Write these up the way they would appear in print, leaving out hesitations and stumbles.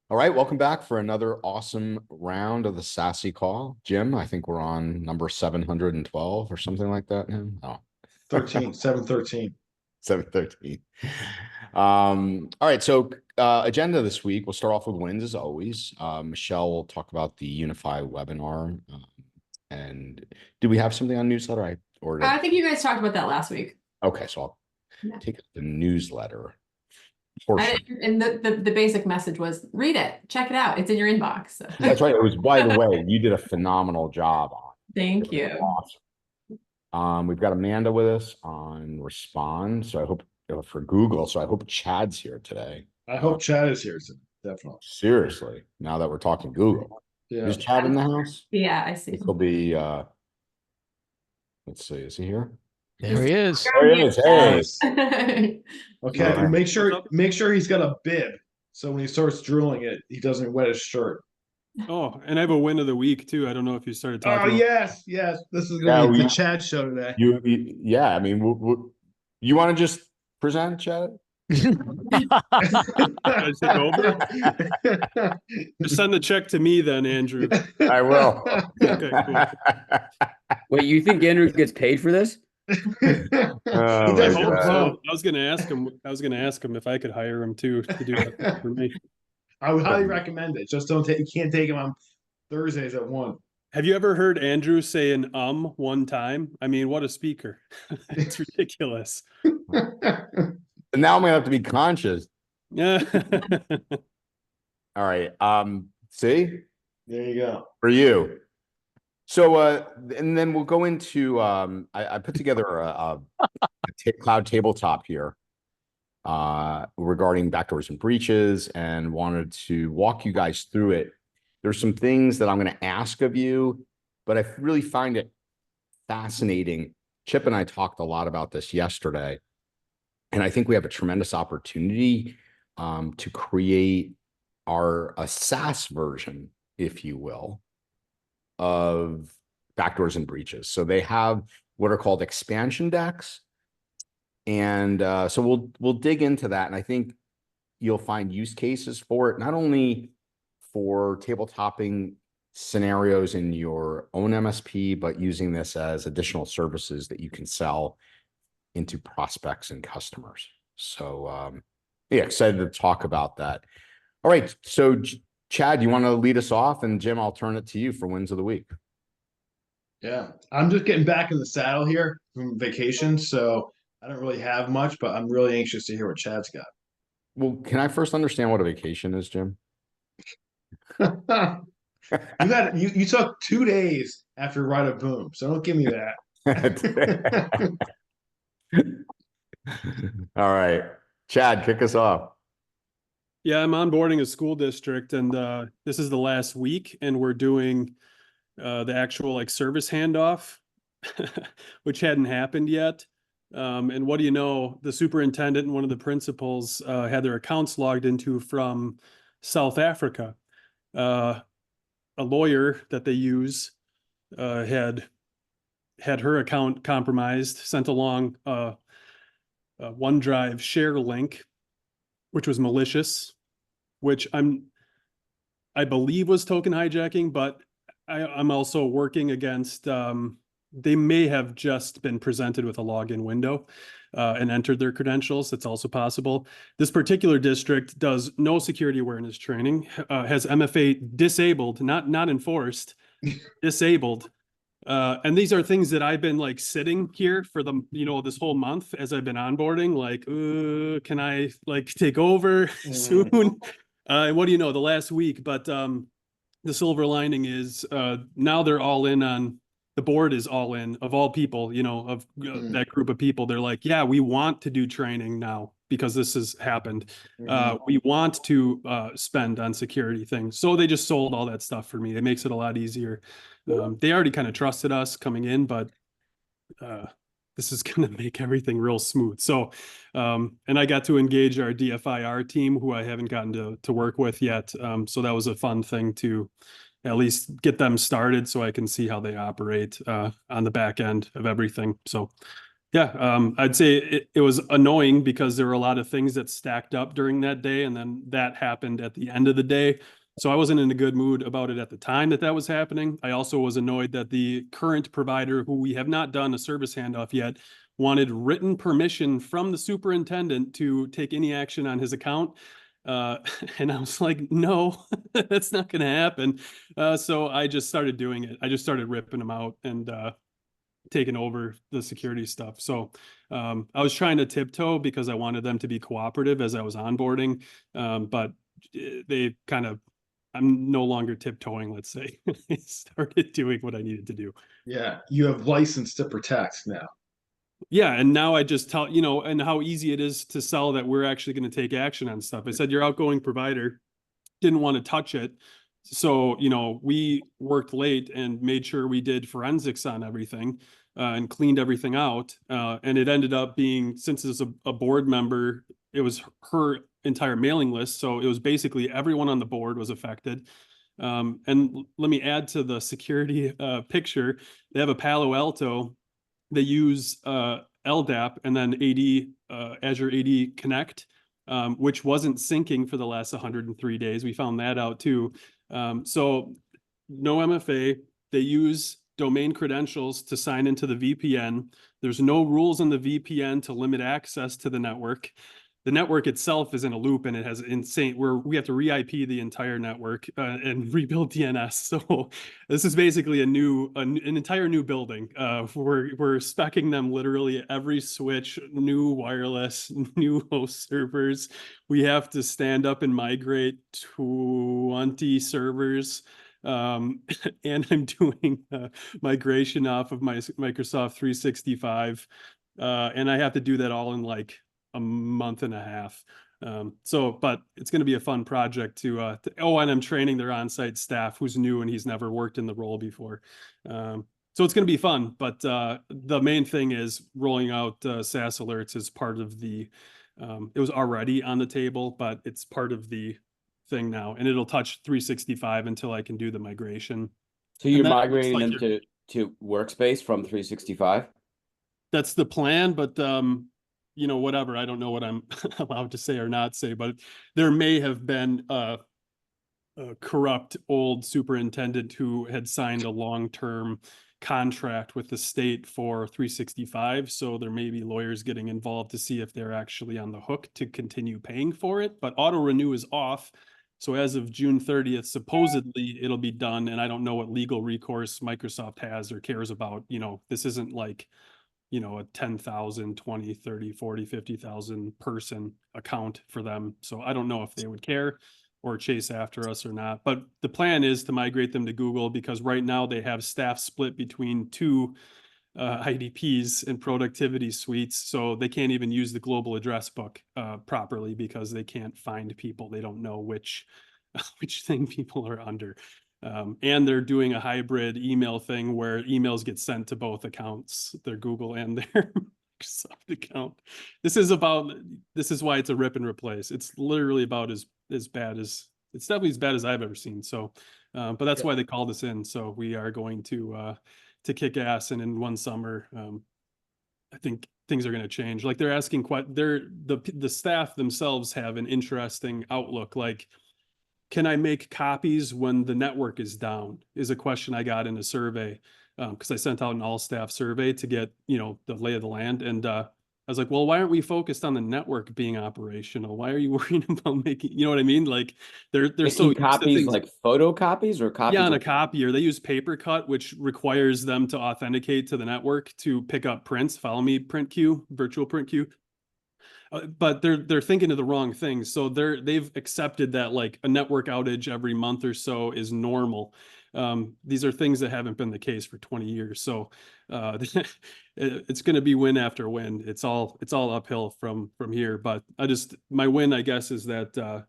All right, welcome back for another awesome round of the Sassy Call. Jim, I think we're on number 712 or something like that now. Oh, 713. 713. All right, so agenda this week, we'll start off with wins as always. Michelle will talk about the Unify webinar. And do we have something on newsletter? I think you guys talked about that last week. Okay, so I'll take the newsletter portion. And the basic message was read it, check it out. It's in your inbox. So. That's right. It was, by the way, you did a phenomenal job on it. Thank you. Awesome. We've got Amanda with us on Respond. So I hope for Google. So I hope Chad's here today. I hope Chad is here today. Definitely. Seriously. Now that we're talking Google. Yeah. Is Chad in the house? Yeah, I see. He'll be let's see, is he here? There he is. There he is. Hey. Okay. Right. Make sure he's got a bib. So when he starts drilling it, he doesn't wet his shirt. Oh, and I have a win of the week too. I don't know if you started talking. Oh, yes. This is going to be the Chad show today. Yeah, I mean, you want to just present, Chad? Just send the check to me then, Andrew. I will. Okay, cool. Wait, you think Andrew gets paid for this? I was gonna ask him if I could hire him too to do that for me. I would highly recommend it. Just you can't take him on Thursdays at 1. Have you ever heard Andrew say an one time? I mean, what a speaker. It's ridiculous. And now I'm gonna have to be conscious. Yeah. All right. See? There you go. For you. So and then we'll go into I put together a cloud tabletop here regarding backdoors and breaches, and wanted to walk you guys through it. There's some things that I'm going to ask of you, but I really find it fascinating. Chip and I talked a lot about this yesterday, and I think we have a tremendous opportunity to create a SaaS version, if you will, of backdoors and breaches. So they have what are called expansion decks. And so we'll dig into that. And I think you'll find use cases for it, not only for tabletopping scenarios in your own MSP, but using this as additional services that you can sell into prospects and customers. So yeah, excited to talk about that. All right. So Chad, you want to lead us off? And Jim, I'll turn it to you for wins of the week. Yeah, I'm just getting back in the saddle here from vacation, so I don't really have much, but I'm really anxious to hear what Chad's got. Well, can I first understand what a vacation is, Jim? You took 2 days after Ride of Boom, so don't give me that. All right, Chad, kick us off. Yeah, I'm onboarding a school district, and this is the last week, and we're doing the actual service handoff, which hadn't happened yet. And what do you know, the superintendent and one of the principals had their accounts logged into from South Africa. A lawyer that they use had her account compromised, sent along a OneDrive share link, which was malicious, which I believe was token hijacking, but I'm also working against, they may have just been presented with a login window and entered their credentials. That's also possible. This particular district does no security awareness training, has MFA disabled, not enforced, disabled. And these are things that I've been sitting here for this whole month as I've been onboarding, can I take over soon? And what do you know, the last week, but the silver lining is now they're all in on, the board is all in, of all people, that group of people. They're like, yeah, we want to do training now because this has happened. We want to spend on security things. So they just sold all that stuff for me. It makes it a lot easier. They already kind of trusted us coming in, but this is going to make everything real smooth. So, and I got to engage our DFIR team, who I haven't gotten to work with yet. So that was a fun thing to at least get them started so I can see how they operate on the back end of everything. So Yeah, I'd say it was annoying because there were a lot of things that stacked up during that day, and then that happened at the end of the day. So I wasn't in a good mood about it at the time that was happening. I also was annoyed that the current provider, who we have not done a service handoff yet, wanted written permission from the superintendent to take any action on his account. And I was like, no, that's not going to happen. So I just started doing it. I just started ripping them out and taken over the security stuff. So I was trying to tiptoe because I wanted them to be cooperative as I was onboarding. But they kind of, I'm no longer tiptoeing, let's say. I started doing what I needed to do. Yeah, you have license to protect now. Yeah, and now I just tell, and how easy it is to sell that we're actually going to take action on stuff. I said, your outgoing provider didn't want to touch it. So, we worked late and made sure we did forensics on everything and cleaned everything out. And it ended up being, since it's a board member, it was her entire mailing list. So it was basically everyone on the board was affected. And let me add to the security picture. They have a Palo Alto. They use LDAP and then Azure AD Connect, which wasn't syncing for the last 103 days. We found that out too. So no MFA. They use domain credentials to sign into the VPN. There's no rules in the VPN to limit access to the network. The network itself is in a loop and it has we have to re-IP the entire network and rebuild DNS. So this is basically an entire new building. We're speccing them literally every switch, new wireless, new host servers. We have to stand up and migrate 20 servers. And I'm doing migration off of my Microsoft 365. And I have to do that all in like a month and a half. But it's going to be a fun project and I'm training their on-site staff who's new and he's never worked in the role before. So it's going to be fun, but the main thing is rolling out Saas Alerts as part of the, it was already on the table, but it's part of the thing now, and it'll touch 365 until I can do the migration. So you're migrating them to Workspace from 365? That's the plan, but whatever. I don't know what I'm allowed to say or not say, but there may have been a corrupt old superintendent who had signed a long-term contract with the state for 365. So there may be lawyers getting involved to see if they're actually on the hook to continue paying for it. But auto renew is off. So as of June 30th, supposedly it'll be done. And I don't know what legal recourse Microsoft has or cares about. This isn't like, a 10,000, 20, 30, 40, 50,000 person account for them. So I don't know if they would care or chase after us or not. But the plan is to migrate them to Google because right now they have staff split between two IDPs and productivity suites. So they can't even use the global address book properly because they can't find people. They don't know which thing people are under. And they're doing a hybrid email thing where emails get sent to both accounts, their Google and their Microsoft account. This is why it's a rip and replace. It's literally about it's definitely as bad as I've ever seen. So, but that's why they called us in. So we are going to kick ass. And in one summer, I think things are going to change. Like they're asking the staff themselves have an interesting outlook. Like, can I make copies when the network is down is a question I got in a survey. Because I sent out an all staff survey to get, the lay of the land. And I was like, well, why aren't we focused on the network being operational? Why are you worrying about making, you know what I mean? Like they're so copies, like photocopies or copies? Yeah, on a copier. They use paper cut, which requires them to authenticate to the network to pick up prints. Follow me, print queue, virtual print queue. But they're thinking of the wrong things. So they've accepted that like a network outage every month or so is normal. These are things that haven't been the case for 20 years. So it's going to be win after win. It's all uphill from here. But my win, I guess, is that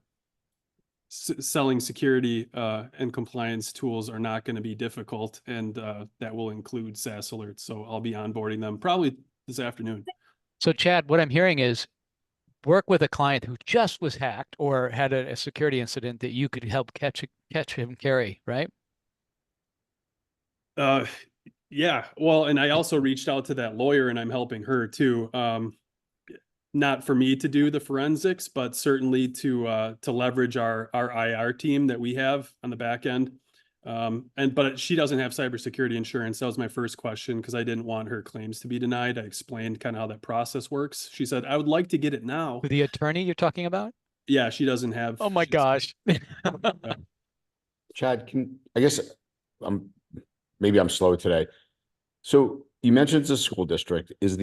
selling security and compliance tools are not going to be difficult, and that will include Saas Alerts. So I'll be onboarding them probably this afternoon. So Chad, what I'm hearing is work with a client who just was hacked or had a security incident that you could help catch him carry, right? Yeah, well, and I also reached out to that lawyer and I'm helping her too. Not for me to do the forensics, but certainly to leverage our IR team that we have on the back end. But she doesn't have cybersecurity insurance. That was my first question because I didn't want her claims to be denied. I explained kind of how that process works. She said, I would like to get it now. With the attorney you're talking about? Yeah, she doesn't have. Oh my gosh. Yeah. Chad, I guess maybe I'm slow today. So you mentioned it's a school district. Can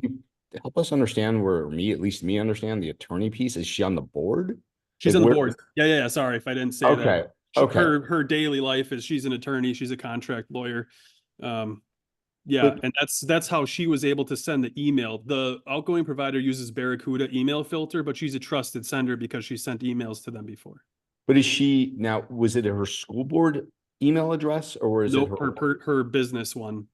you help us understand at least me understand the attorney piece? Is she on the board? She's Like, on the where- board. Yeah. Sorry if I didn't say that. Okay. Okay. Her daily life is she's an attorney. She's a contract lawyer. Yeah, and that's how she was able to send the email. The outgoing provider uses Barracuda email filter, but she's a trusted sender because she sent emails to them before. But was it her school board email address or is it Nope, her business one.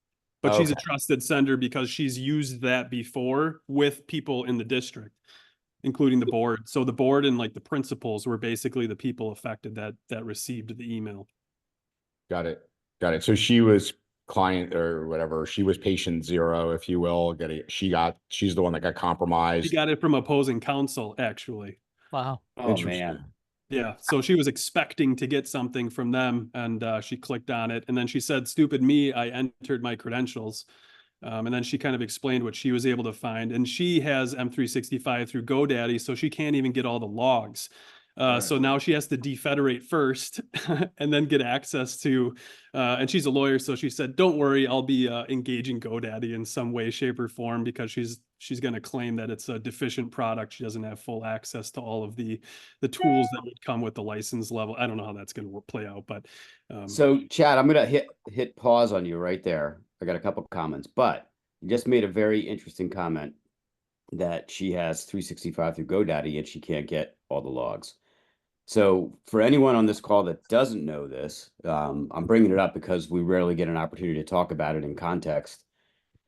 But she's a Okay. trusted sender because she's used that before with people in the district, including the board. So the board and like the principals were basically the people affected that received the email. Got it. So she was client or whatever. She was patient zero, if you will. She's the one that got compromised. She got it from opposing counsel, actually. Wow. Oh, Interesting. man. Yeah, so she was expecting to get something from them, and she clicked on it, and then she said, "Stupid me, I entered my credentials." And then she kind of explained what she was able to find, and she has M365 through GoDaddy, so she can't even get all the logs. So now she has to defederate first and then get access to, and she's a lawyer, so she said, "Don't worry, I'll be engaging GoDaddy in some way, shape, or form because she's going to claim that it's a deficient product. She doesn't have full access to all of the tools that would come with the license level." I don't know how that's going to play out, but So Chad, I'm gonna hit pause on you right there. I got a couple comments, but you just made a very interesting comment that she has 365 through GoDaddy and she can't get all the logs. So for anyone on this call that doesn't know this, I'm bringing it up because we rarely get an opportunity to talk about it in context.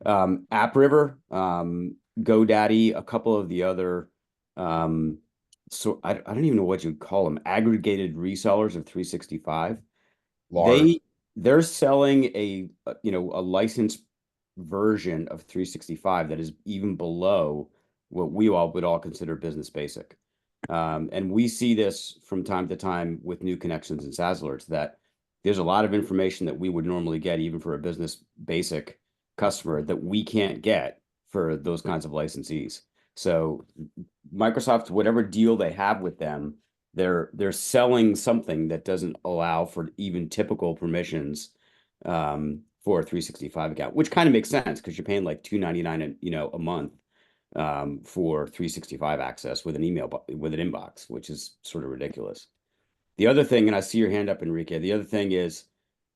AppRiver, GoDaddy, a couple of the other, so I don't even know what you'd call them, aggregated resellers of 365. They're selling a licensed version of 365 that is even below what we all would all consider business basic. And we see this from time to time with new connections and Saas Alerts that there's a lot of information that we would normally get even for a business basic customer that we can't get for those kinds of licensees. So Microsoft, whatever deal they have with them, they're selling something that doesn't allow for even typical permissions for a 365 account, which kind of makes sense because you're paying like $2.99 a month for 365 access with an email with an inbox, which is sort of ridiculous. The other thing, and I see your hand up, Enrique. The other thing is,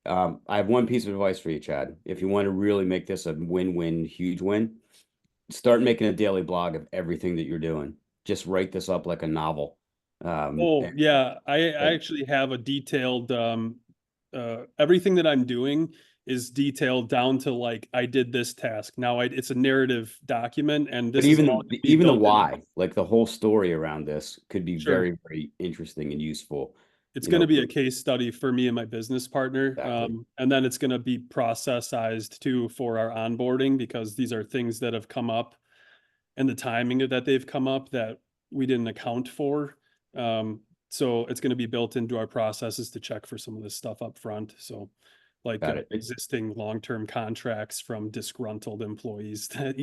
I have one piece of advice for you, Chad. If you want to really make this a win-win, huge win, start making a daily blog of everything that you're doing. Just write this up like a novel. Yeah, I actually have a detailed everything that I'm doing is detailed down to like I did this task. Now it's a narrative document, and this but is even the why, like the whole story around this could be Sure. very, very interesting and useful. It's going to be a case study for me and my business partner. Exactly. And then it's going to be processized too for our onboarding because these are things that have come up and the timing that they've come up that we didn't account for. So it's going to be built into our processes to check for some of this stuff up front. So like existing long-term contracts from disgruntled employees that,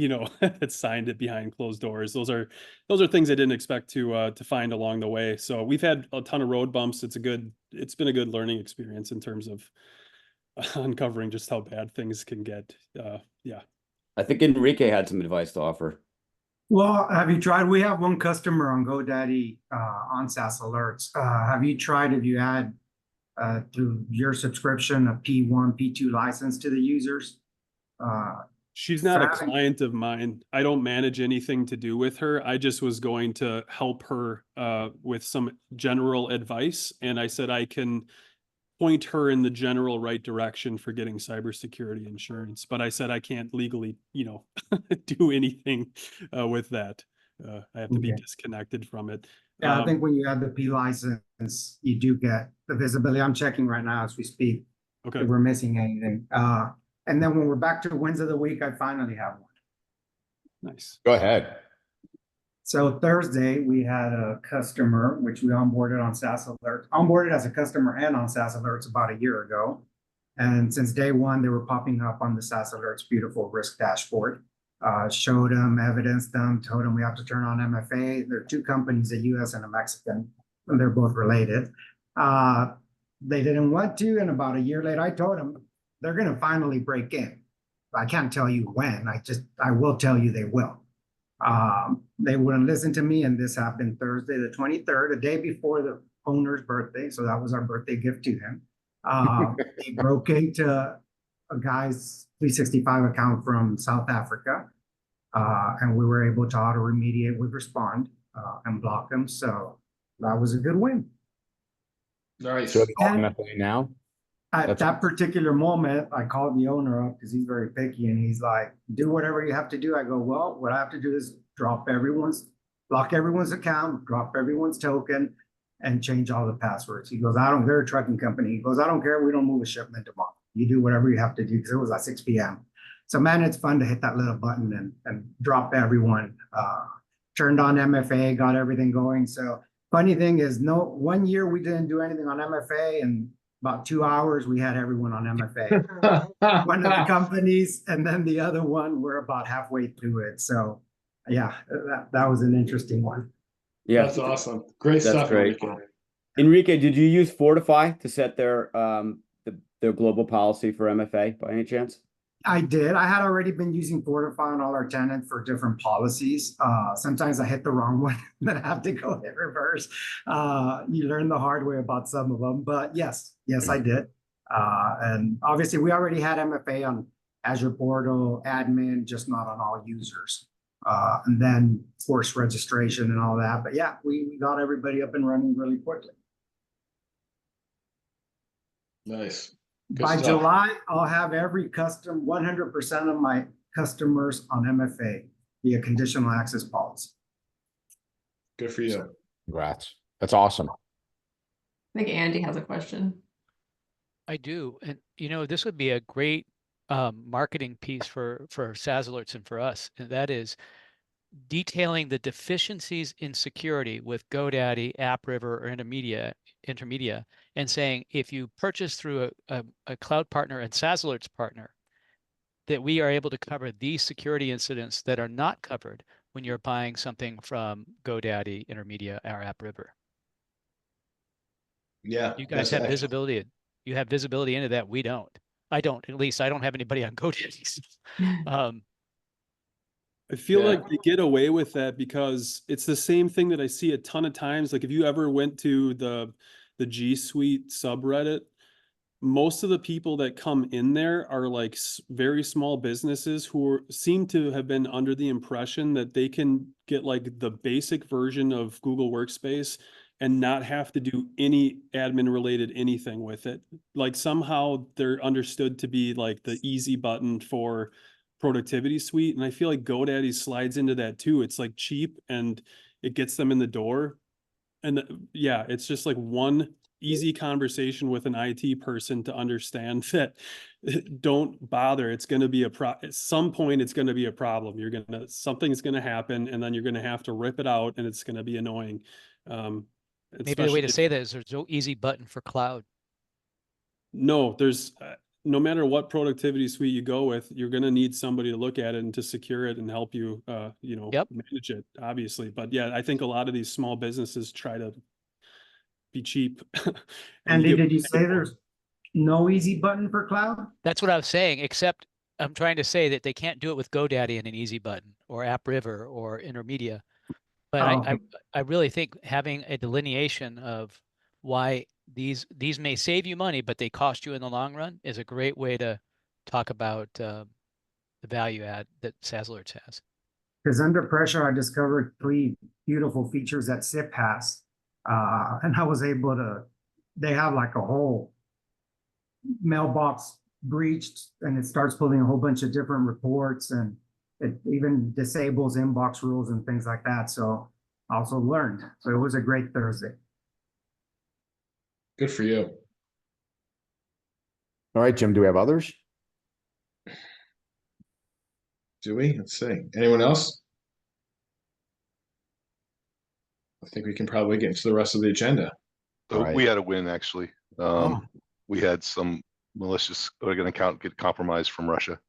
that signed it behind closed doors. Those are things I didn't expect to find along the way. So we've had a ton of road bumps. It's been a good learning experience in terms of uncovering just how bad things can get. Yeah. I think Enrique had some advice to offer. Well, have you tried? We have one customer on GoDaddy on Saas Alerts. Have you tried if you add through your subscription a P1, P2 license to the users? She's not a client of mine. I don't manage anything to do with her. I just was going to help her with some general advice. And I said I can point her in the general right direction for getting cybersecurity insurance. But I said I can't legally, do anything with that. I have to be disconnected from it. Yeah, I think when you add the P license, you do get the visibility. I'm checking right now as we speak. Okay. If we're missing anything. And then when we're back to wins of the week, I finally have one. Nice. Go ahead. So Thursday, we had a customer, which we onboarded on Saas Alerts, onboarded as a customer and on Saas Alerts about a year ago. And since day one, they were popping up on the Saas Alerts beautiful risk dashboard. Showed them, evidenced them, told them we have to turn on MFA. There are two companies, a US and a Mexican, and they're both related. They didn't want to, and about a year later, I told them they're going to finally break in. I can't tell you when, I will tell you they will. They wouldn't listen to me, and this happened Thursday, the 23rd, a day before the owner's birthday. So that was our birthday gift to him. They broke into a guy's 365 account from South Africa, and we were able to auto remediate with Respond and block them. So that was a good win. Nice. So it's all And- MFA now. At That's that particular moment, I called the owner up because he's very picky, and he's like, do whatever you have to do. I go, well, what I have to do is block everyone's account, drop everyone's token, and change all the passwords. He goes, they're a trucking company. He goes, I don't care. We don't move a shipment tomorrow. You do whatever you have to do, because it was at 6 p.m. So man, it's fun to hit that little button and drop everyone. Turned on MFA, got everything going. So funny thing is, 1 year we didn't do anything on MFA, and about 2 hours we had everyone on MFA. One of the companies, and then the other one, we're about halfway through it. So yeah, that was an interesting one. Yeah, That's awesome. Great That's stuff, great. Enrique. Enrique, did you use Fortify to set their global policy for MFA by any chance? I did. I had already been using Fortify on all our tenants for different policies. Sometimes I hit the wrong one, then I have to go hit reverse. You learn the hard way about some of them, but yes, I did. And obviously we already had MFA on Azure Portal, admin, just not on all users. And then forced registration and all that. But yeah, we got everybody up and running really quickly. Nice. Good By stuff. July, I'll have every 100% of my customers on MFA via conditional access policy. Good for you. Congrats. That's awesome. I think Andy has a question. I do. And this would be a great marketing piece for Saas Alerts and for us. And that is detailing the deficiencies in security with GoDaddy, AppRiver, or Intermedia, and saying, if you purchase through a cloud partner and Saas Alerts partner, that we are able to cover these security incidents that are not covered when you're buying something from GoDaddy, Intermedia, or AppRiver. Yeah. You guys have visibility. You have visibility into that. We don't. I don't. At least I don't have anybody on GoDaddy. I feel Yeah. like they get away with that because it's the same thing that I see a ton of times. Like if you ever went to the G Suite subreddit, most of the people that come in there are like very small businesses who seem to have been under the impression that they can get like the basic version of Google Workspace and not have to do any admin related anything with it. Like somehow they're understood to be like the easy button for productivity suite. And I feel like GoDaddy slides into that too. It's like cheap and it gets them in the door. And yeah, it's just like one easy conversation with an IT person to understand that don't bother. It's going to be at some point, it's going to be a problem. Something's going to happen and then you're going to have to rip it out and it's going to be annoying. Maybe the way to say that is there's no easy button for cloud. No, there's no matter what productivity suite you go with, you're going to need somebody to look at it and to secure it and help you, manage it, obviously. But yeah, I think a lot of these small businesses try to be cheap. Andy, did you say there's no easy button for cloud? That's what I was saying, except I'm trying to say that they can't do it with GoDaddy and an easy button or AppRiver or Intermedia. But I really think having a delineation of why these may save you money, but they cost you in the long run is a great way to talk about the value add that Saas Alerts has. Because under pressure, I discovered 3 beautiful features that SIP has. And I was able to, they have like a whole mailbox breached and it starts pulling a whole bunch of different reports and it even disables inbox rules and things like that. So I also learned. So it was a great Thursday. Good for you. All right, Jim, do we have others? Do we? Let's see. Anyone else? I think we can probably get into the rest of the agenda. So Right. we had a win actually. Oh. We had some malicious an account get compromised from Russia,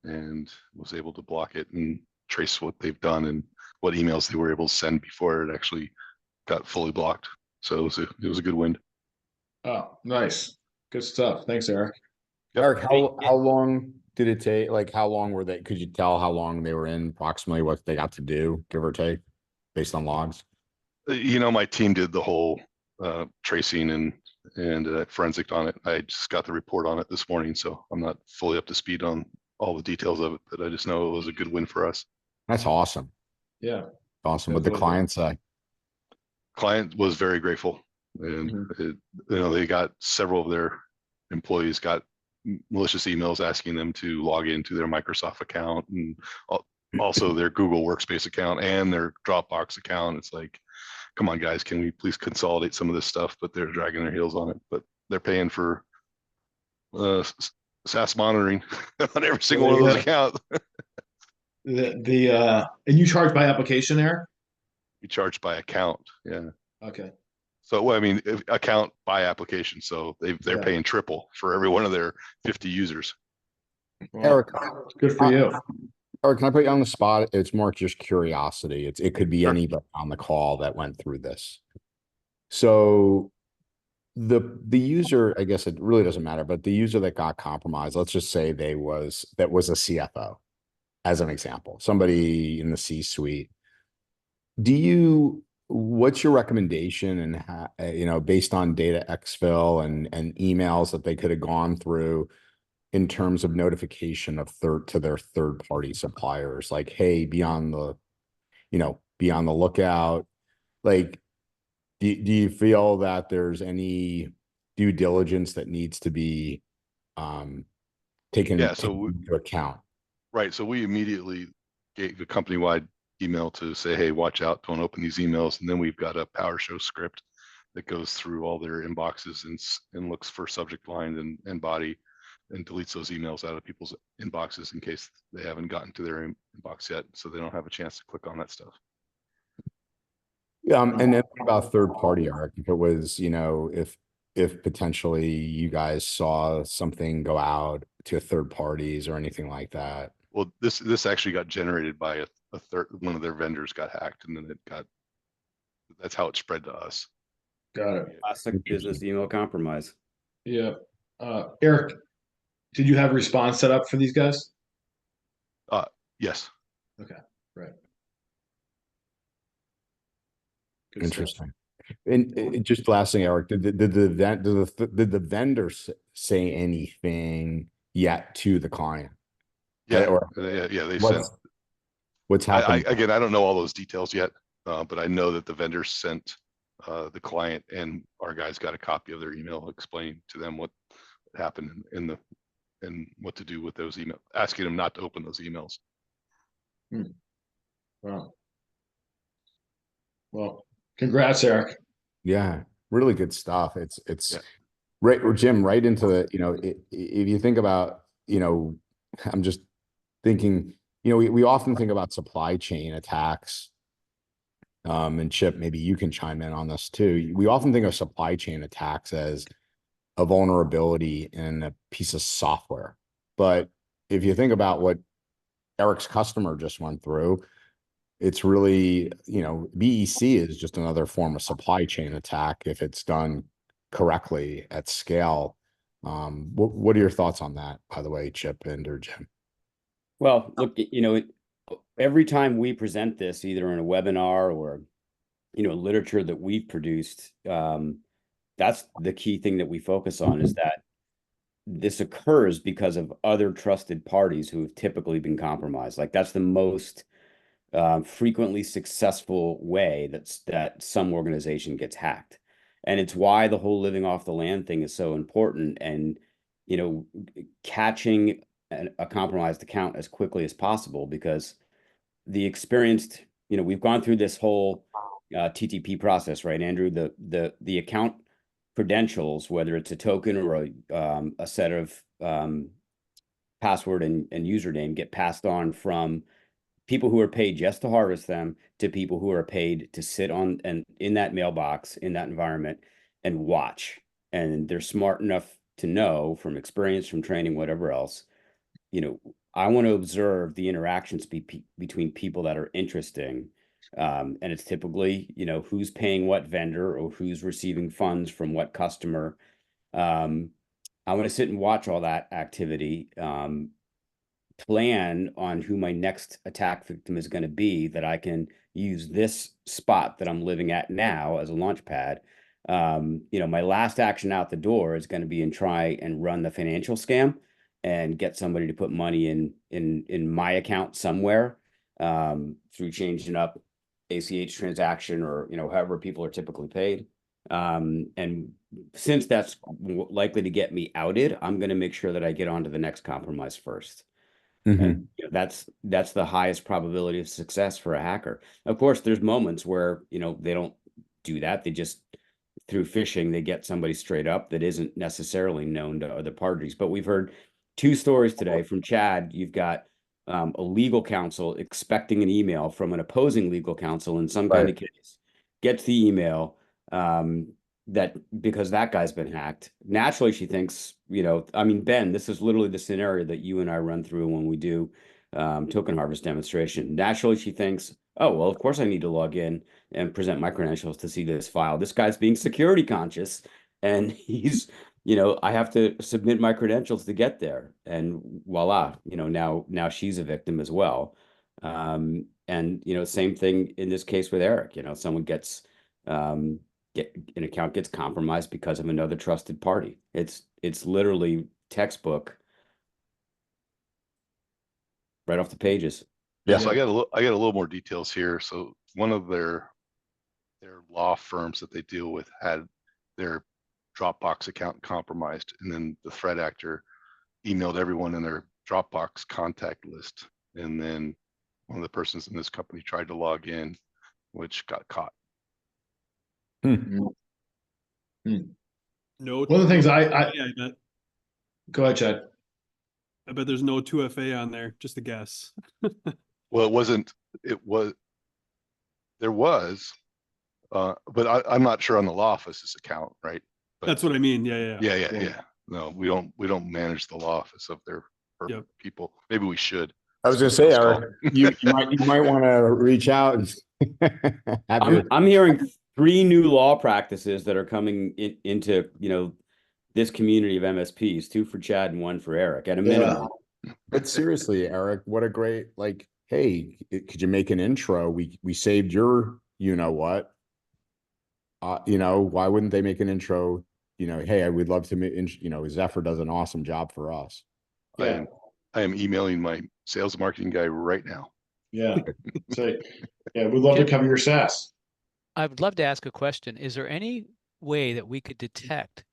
and was able to block it and trace what they've done and what emails they were able to send before it actually got fully blocked. So it was a good win. Oh, nice. Good stuff. Thanks, Eric. Yep. Eric, how long did it take? Like, how long were they? Could you tell how long they were in, approximately what they got to do, give or take, based on logs? You know, my team did the whole tracing and forensic on it. I just got the report on it this morning, so I'm not fully up to speed on all the details of it, but I just know it was a good win for us. That's awesome. Yeah. Awesome. What the Definitely. client say? Client was very grateful, and you know, they got several of their employees got malicious emails asking them to log into their Microsoft account and also their Google Workspace account and their Dropbox account. It's like, come on, guys, can we please consolidate some of this stuff? But they're dragging their heels on it. But they're paying for SaaS monitoring on every single one of those accounts. And you charge by application, Eric? We charge by account. Yeah. Okay. So, well, I mean, account by application. So they're Yeah. paying triple for every one of their 50 users. Well, Eric, good for you. Eric, can I put you on the spot? It's more just curiosity. It could be Sure. anybody on the call that went through this. So the user, I guess it really doesn't matter, but the user that got compromised, let's just say that was a CFO, as an example, somebody in the C-suite. What's your recommendation and based on data exfil and emails that they could have gone through in terms of notification of their third party suppliers, like, hey, be on the lookout. Like, do you feel that there's any due diligence that needs to be taken into account? Right. So we immediately gave a company-wide email to say, hey, watch out, don't open these emails. And then we've got a PowerShell script that goes through all their inboxes and looks for subject line and body and deletes those emails out of people's inboxes in case they haven't gotten to their inbox yet, so they don't have a chance to click on that stuff. Yeah, and then about third party, Eric, if it was, if potentially you guys saw something go out to third parties or anything like that. Well, this actually got generated by a third, one of their vendors got hacked, and then that's how it spread to us. Got it. Classic business email compromise. Yeah. Eric, did you have a response set up for these guys? Yes. Okay. Right. Good stuff. Interesting. And just last thing, Eric, did the vendor say anything yet to the client? Yeah. Or yeah. They sent. What's happened? Again, I don't know all those details yet, but I know that the vendor sent the client, and our guys got a copy of their email explaining to them what happened and what to do with those emails, asking them not to open those emails. Wow. Well, congrats, Eric. Yeah, really good stuff. It's Yeah. right, Jim, right into the, if you think about, I'm just thinking, we often think about supply chain attacks. And Chip, maybe you can chime in on this too. We often think of supply chain attacks as a vulnerability in a piece of software. But if you think about what Eric's customer just went through, it's really, BEC is just another form of supply chain attack if it's done correctly at scale. What are your thoughts on that, by the way, Chip or Jim? Well, look, every time we present this, either in a webinar or, literature that we've produced, that's the key thing that we focus on, is that this occurs because of other trusted parties who have typically been compromised. Like, that's the most frequently successful way that some organization gets hacked. And it's why the whole living off the land thing is so important. And, catching a compromised account as quickly as possible, because the experienced, we've gone through this whole TTP process, right, Andrew? The account credentials, whether it's a token or a set of password and username get passed on from people who are paid just to harvest them to people who are paid to sit on and in that mailbox, in that environment, and watch. And they're smart enough to know from experience, from training, whatever else, I want to observe the interactions between people that are interesting. And it's typically, who's paying what vendor or who's receiving funds from what customer. I want to sit and watch all that activity, plan on who my next attack victim is going to be, that I can use this spot that I'm living at now as a launch pad. My last action out the door is going to be and try and run the financial scam and get somebody to put money in my account somewhere, through changing up ACH transaction or, however people are typically paid. And since that's likely to get me outed, I'm going to make sure that I get onto the next compromise first. And that's the highest probability of success for a hacker. Of course, there's moments where, they don't do that. They just, through phishing, they get somebody straight up that isn't necessarily known to other parties. But we've heard 2 stories today from Chad. You've got a legal counsel expecting an email from an opposing legal counsel in some kind of case, gets the email, that because that guy's been hacked. Naturally, she thinks, Ben, this is literally the scenario that you and I run through when we do token harvest demonstration. Naturally, she thinks, oh, well, of course I need to log in and present my credentials to see this file. This guy's being security conscious, and he's, I have to submit my credentials to get there. And voila, now she's a victim as well. And, same thing in this case with Eric. Someone gets an account gets compromised because of another trusted party. It's literally textbook right off the pages. Yeah, so I got a little more details here. So one of their law firms that they deal with had their Dropbox account compromised, and then the threat actor emailed everyone in their Dropbox contact list, and then one of the persons in this company tried to log in, which got caught. No. One of the things I bet. go ahead, Chad. I bet there's no 2FA on there. Just a guess. Well, there was, but I'm not sure on the law office's account, right? But that's what I mean. Yeah. No, we don't manage the law office of their people. Maybe we should. I was going to say, Eric, you might want to reach out. And I'm hearing 3 new law practices that are coming into, this community of MSPs, 2 for Chad and 1 for Eric at a minimum. But seriously, Eric, what a great, hey, could you make an intro? We saved your, what, why wouldn't they make an intro? Hey, I would love to make, Zephyr does an awesome job for us. Yeah. I am emailing my sales marketing guy right now. Yeah. We'd love to cover your SaaS. I would love to ask a question. Is there any way that we could detect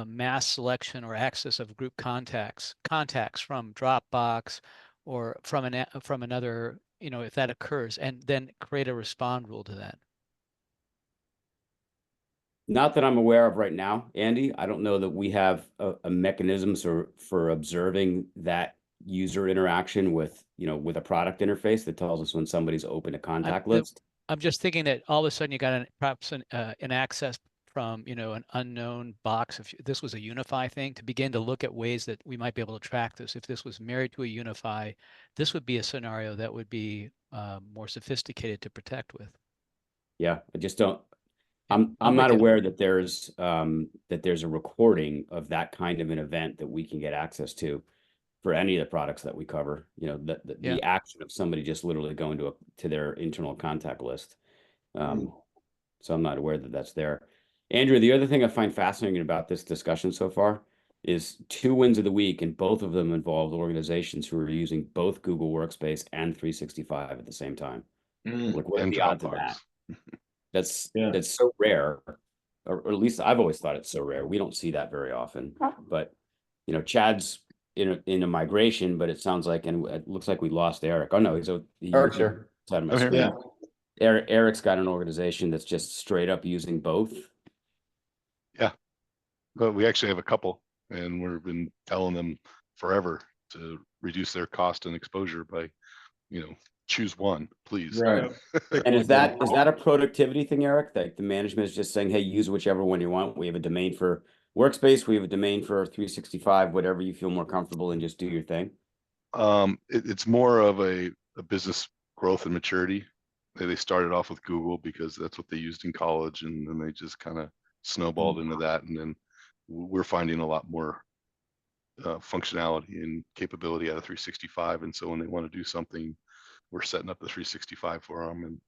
mass selection or access of group contacts from Dropbox or from another, if that occurs, and then create a respond rule to that? Not that I'm aware of right now, Andy. I don't know that we have a mechanism for observing that user interaction with a product interface that tells us when somebody's opened a contact list. I'm just thinking that all of a sudden you got perhaps an access from an unknown box. If this was a Unify thing, to begin to look at ways that we might be able to track this. If this was married to a Unify, this would be a scenario that would be more sophisticated to protect with. Yeah, I just don't. I'm not aware that there's a recording of that kind of an event that we can get access to for any of the products that we cover. The action of somebody just literally going to their internal contact list. So I'm not aware that that's there. Andrew, the other thing I find fascinating about this discussion so far is 2 wins of the week, and both of them involved organizations who are using both Google Workspace and 365 at the same time. Like, what are the odds of that? That's so rare, or at least I've always thought it's so rare. We don't see that very often. But Chad's in a migration, but it sounds like, and it looks like we lost Eric. Oh no, Eric's here. Eric's got an organization that's just straight up using both. Yeah, but we actually have a couple, and we've been telling them forever to reduce their cost and exposure by, choose one, please. Right. Pick And one. is that a productivity thing, Eric? Like the management is just saying, hey, use whichever one you want. We have a domain for workspace. We have a domain for 365, whatever you feel more comfortable and just do your thing. It's more of a business growth and maturity. They started off with Google because that's what they used in college, and then they just kind of snowballed into that. And then we're finding a lot more functionality and capability out of 365. And so when they want to do something, we're setting up the 365 for them and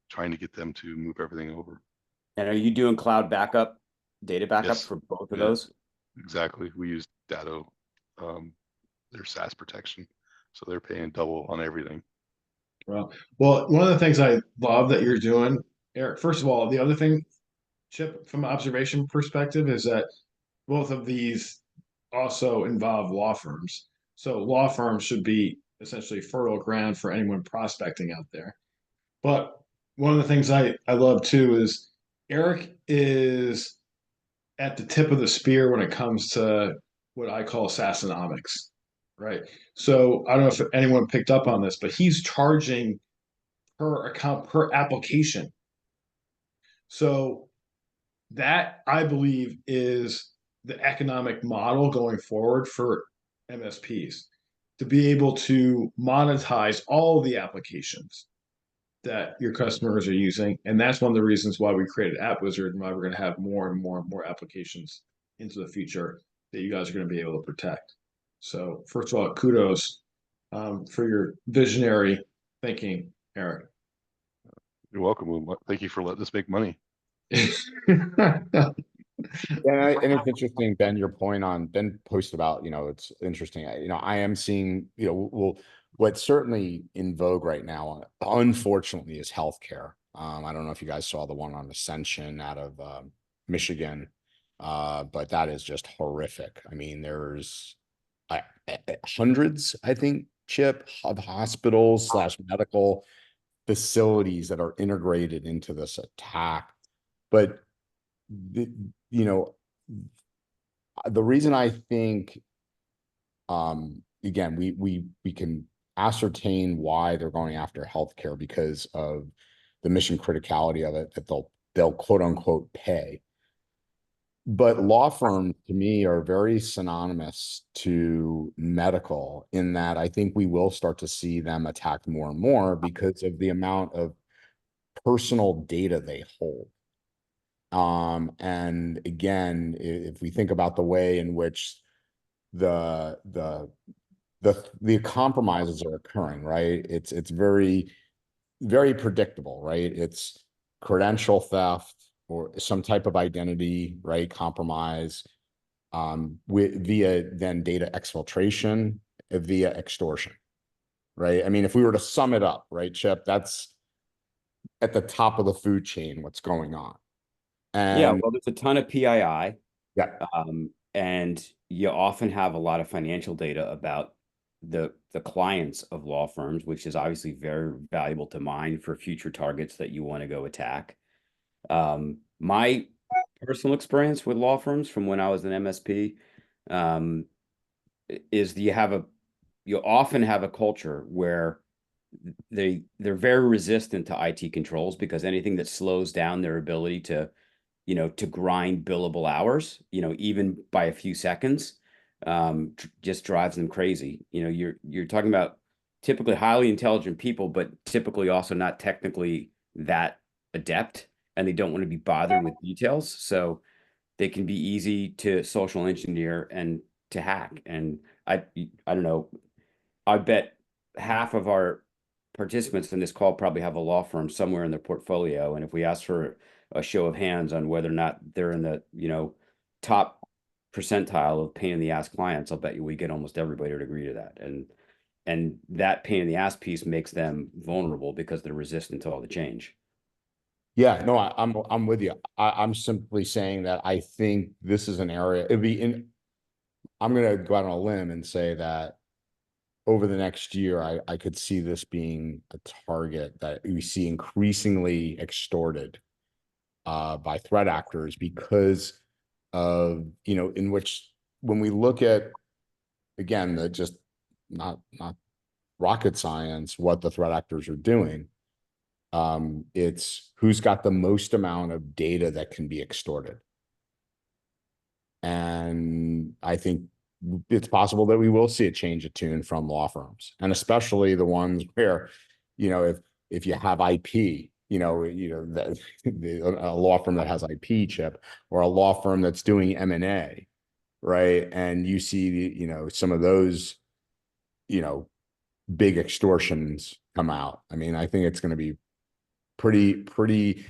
trying to get them to move everything over. And are you doing cloud backup, data backup Yes. for both of Yeah. those? Exactly. We use Datto, their SaaS protection. So they're paying double on everything. Well, one of the things I love that you're doing, Eric, first of all, the other thing, Chip, from an observation perspective, is that both of these also involve law firms. So law firms should be essentially fertile ground for anyone prospecting out there. But one of the things I love too is Eric is at the tip of the spear when it comes to what I call SaaSonomics, right? So I don't know if anyone picked up on this, but he's charging per account, per application. So that I believe is the economic model going forward for MSPs, to be able to monetize all of the applications that your customers are using. And that's one of the reasons why we created App Wizard and why we're going to have more and more and more applications into the future that you guys are going to be able to protect. So first of all, kudos for your visionary thinking, Eric. You're welcome. Thank you for letting us make money. Yeah, and it's interesting, Ben, your point on Ben posted about, it's interesting. I am seeing, well, what's certainly in vogue right now, unfortunately, is healthcare. I don't know if you guys saw the one on Ascension out of Michigan, but that is just horrific. I mean, there's hundreds, I think, Chip, of hospitals / medical facilities that are integrated into this attack. But the reason I think, again, we can ascertain why they're going after healthcare because of the mission criticality of it, that they'll quote unquote pay. But law firms, to me, are very synonymous to medical in that I think we will start to see them attacked more and more because of the amount of personal data they hold. And again, if we think about the way in which the compromises are occurring, right? It's very, very predictable, right? It's credential theft or some type of identity, right? Compromise, via then data exfiltration, via extortion, right? I mean, if we were to sum it up, right, Chip, that's at the top of the food chain, what's going on. And yeah, well, there's a ton of PII. Yeah. And you often have a lot of financial data about the clients of law firms, which is obviously very valuable to mine for future targets that you want to go attack. My personal experience with law firms from when I was an MSP is you often have a culture where they're very resistant to IT controls because anything that slows down their ability to grind billable hours, even by a few seconds, just drives them crazy. You're talking about typically highly intelligent people, but typically also not technically that adept, and they don't want to be bothered with details. So they can be easy to social engineer and to hack. And I don't know, I bet half of our participants in this call probably have a law firm somewhere in their portfolio. And if we ask for a show of hands on whether or not they're in the, top percentile of pain in the ass clients, I'll bet you we get almost everybody to agree to that. And that pain in the ass piece makes them vulnerable because they're resistant to all the change. Yeah, no, I'm with you. I'm simply saying that I think this is an area, I'm going to go out on a limb and say that over the next year, I could see this being a target that we see increasingly extorted by threat actors because of, in which when we look at, again, not rocket science what the threat actors are doing. It's who's got the most amount of data that can be extorted. And I think it's possible that we will see a change of tune from law firms, and especially the ones where, if you have IP, that a law firm that has IP, Chip, or a law firm that's doing M&A, right? And you see, some of those, big extortions come out. I mean, I think it's going to be pretty,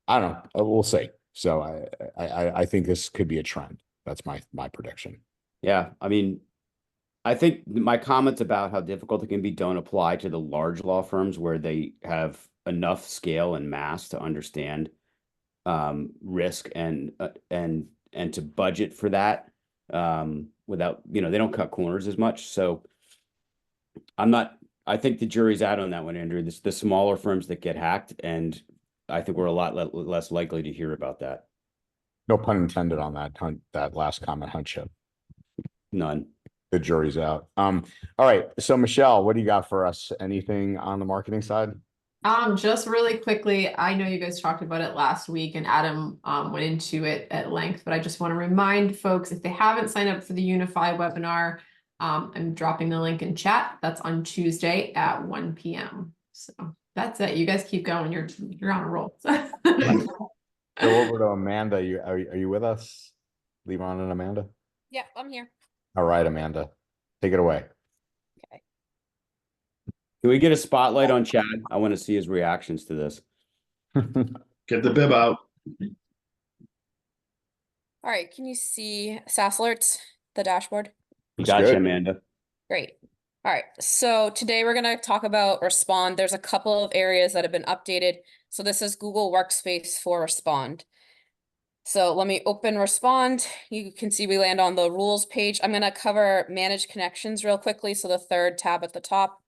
I don't know, we'll see. So I think this could be a trend. That's my prediction. Yeah, I mean, I think my comments about how difficult it can be don't apply to the large law firms where they have enough scale and mass to understand risk and to budget for that without, they don't cut corners as much. So I think the jury's out on that one, Andrew. The smaller firms that get hacked, and I think we're a lot less likely to hear about that. No pun intended on that last comment, Chip. None. The jury's out. All right. So Michelle, what do you got for us? Anything on the marketing side? Just really quickly, I know you guys talked about it last week and Adam went into it at length, but I just want to remind folks, if they haven't signed up for the Unify webinar, I'm dropping the link in chat. That's on Tuesday at 1 p.m. So that's it. You guys keep going. You're on a roll. Go over to Amanda. Are you with us? Levon and Amanda? Yep, I'm here. All right, Amanda, take it away. Okay. Can we get a spotlight on Chad? I want to see his reactions to this. Get the bib out. All right, can you see Saas Alerts, the dashboard? Gotcha, good. Amanda. Great. All right, so today we're going to talk about Respond. There's a couple of areas that have been updated. So this is Google Workspace for Respond. So let me open Respond. You can see we land on the rules page. I'm going to cover manage connections real quickly. So the third tab at the top.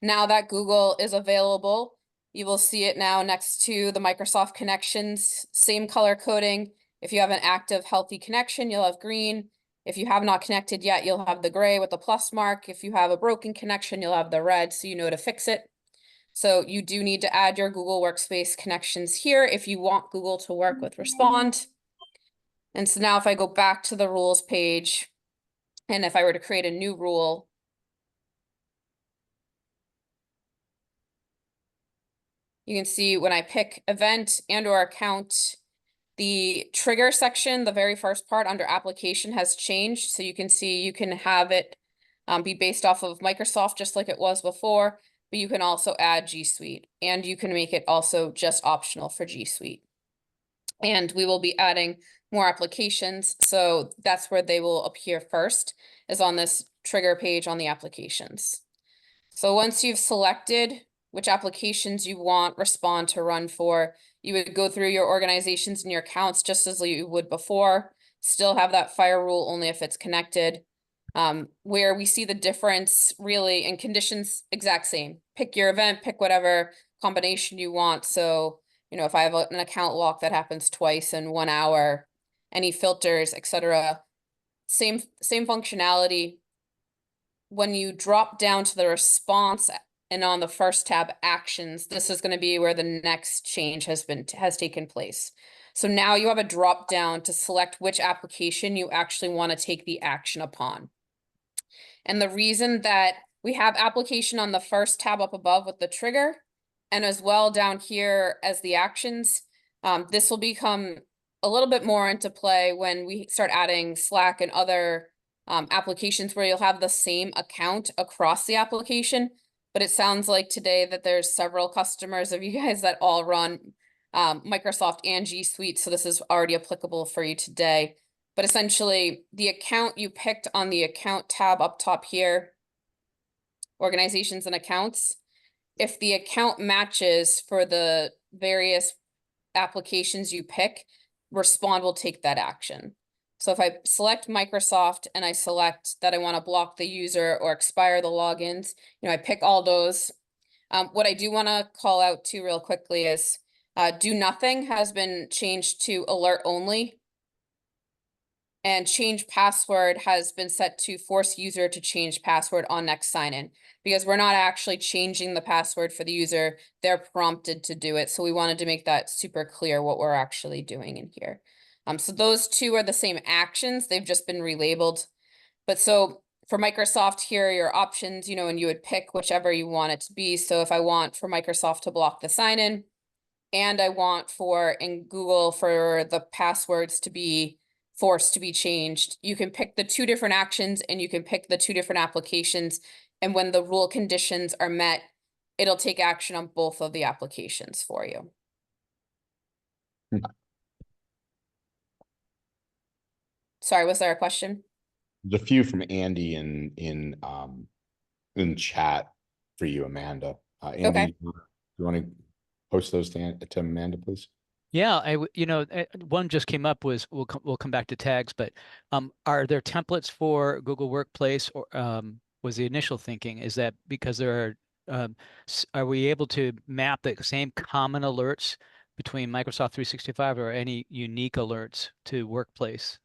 Now that Google is available, you will see it now next to the Microsoft connections, same color coding. If you have an active healthy connection, you'll have green. If you have not connected yet, you'll have the gray with the plus mark. If you have a broken connection, you'll have the red, so you know to fix it. So you do need to add your Google Workspace connections here if you want Google to work with Respond. And so now if I go back to the rules page, and if I were to create a new rule, you can see when I pick event and or account, the trigger section, the very first part under application has changed. So you can see you can have it be based off of Microsoft just like it was before, but you can also add G Suite and you can make it also just optional for G Suite. And we will be adding more applications. So that's where they will appear first, is on this trigger page on the applications. So once you've selected which applications you want Respond to run for, you would go through your organizations and your accounts just as you would before, still have that fire rule only if it's connected. Where we see the difference really in conditions, exact same. Pick your event, pick whatever combination you want. So, if I have an account lock that happens twice in 1 hour, any filters, etc., same functionality. When you drop down to the response and on the first tab actions, this is going to be where the next change has taken place. So now you have a drop down to select which application you actually want to take the action upon. And the reason that we have application on the first tab up above with the trigger and as well down here as the actions, this will become a little bit more into play when we start adding Slack and other applications where you'll have the same account across the application. But it sounds like today that there's several customers of you guys that all run Microsoft and G Suite. So this is already applicable for you today. But essentially, the account you picked on the account tab up top here, organizations and accounts, if the account matches for the various applications you pick, Respond will take that action. So if I select Microsoft and I select that I want to block the user or expire the logins, I pick all those. What I do want to call out too real quickly is do nothing has been changed to alert only. And change password has been set to force user to change password on next sign-in, because we're not actually changing the password for the user. They're prompted to do it. So we wanted to make that super clear what we're actually doing in here. So those two are the same actions. They've just been relabeled. But so for Microsoft, here are your options, you know, and you would pick whichever you want it to be. So if I want for Microsoft to block the sign-in, and I want for in Google for the passwords to be forced to be changed, you can pick the two different actions and you can pick the two different applications. And when the rule conditions are met, it'll take action on both of the applications for you. Sorry, was there a question? The few from Andy in chat for you, Amanda. Andy, Okay. you want to post those to Amanda, please? Yeah, you know, one just came up was we'll come back to tags, but are there templates for Google Workplace, or was the initial thinking is that because there are we able to map the same common alerts between Microsoft 365 or any unique alerts to Workplace?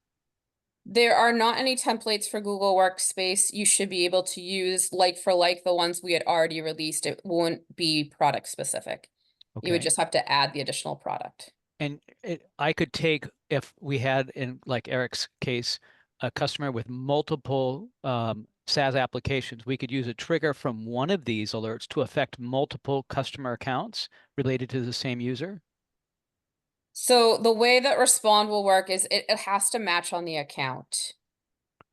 There are not any templates for Google Workspace. You should be able to use like for like the ones we had already released. It won't be product specific. You would Okay. just have to add the additional product. And I could take, if we had in like Eric's case, a customer with multiple SaaS applications, we could use a trigger from one of these alerts to affect multiple customer accounts related to the same user. So the way that respond will work is it has to match on the account.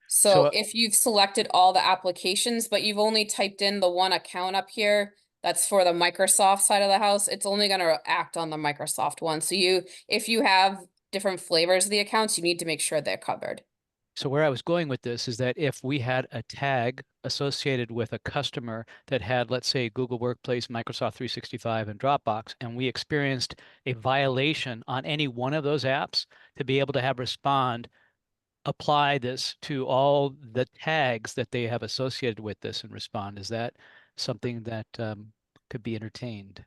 So if you've selected all the applications, but you've only typed in the one account up here, that's for the Microsoft side of the house, it's only going to act on the Microsoft one. So if you have different flavors of the accounts, you need to make sure they're covered. So where I was going with this is that if we had a tag associated with a customer that had, let's say, Google Workplace, Microsoft 365, and Dropbox, and we experienced a violation on any one of those apps, to be able to have respond apply this to all the tags that they have associated with this and respond. Is that something that could be entertained?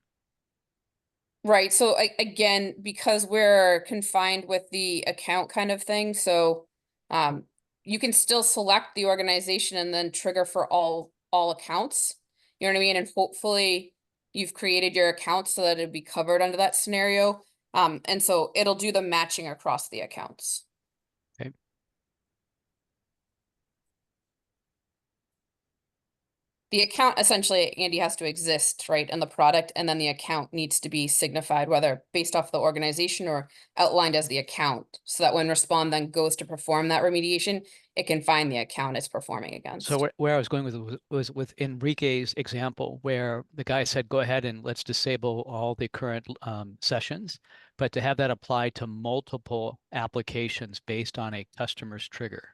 Right. So again, because we're confined with the account kind of thing, so you can still select the organization and then trigger for all accounts. You know what I mean? And hopefully you've created your account so that it'd be covered under that scenario. And so it'll do the matching across the accounts. Okay. The account essentially, Andy, has to exist, right, in the product, and then the account needs to be signified, whether based off the organization or outlined as the account, so that when Respond then goes to perform that remediation, it can find the account it's performing against. So where I was going with it was with Enrique's example, where the guy said, go ahead and let's disable all the current sessions, but to have that apply to multiple applications based on a customer's trigger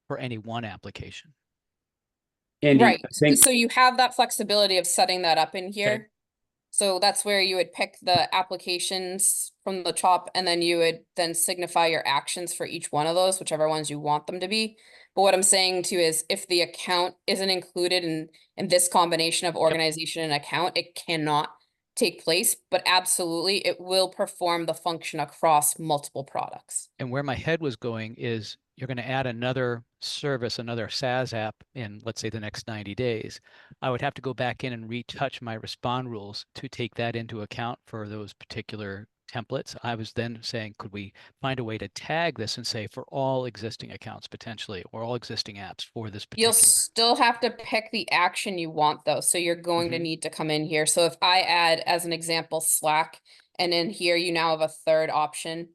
for any one application. Andy, Right. I think So you have that flexibility of setting that up in here. Okay. So that's where you would pick the applications from the top, and then you would then signify your actions for each one of those, whichever ones you want them to be. But what I'm saying too is if the account isn't included in this combination of organization and account, it cannot take place, but absolutely it will perform the function across multiple products. And where my head was going is you're going to add another service, another SaaS app in, let's say, the next 90 days. I would have to go back in and retouch my respond rules to take that into account for those particular templates. I was then saying, could we find a way to tag this and say for all existing accounts potentially, or all existing apps for this particular? You'll still have to pick the action you want though. So you're going to need to come in here. So if I add, as an example, Slack, and in here you now have a third option,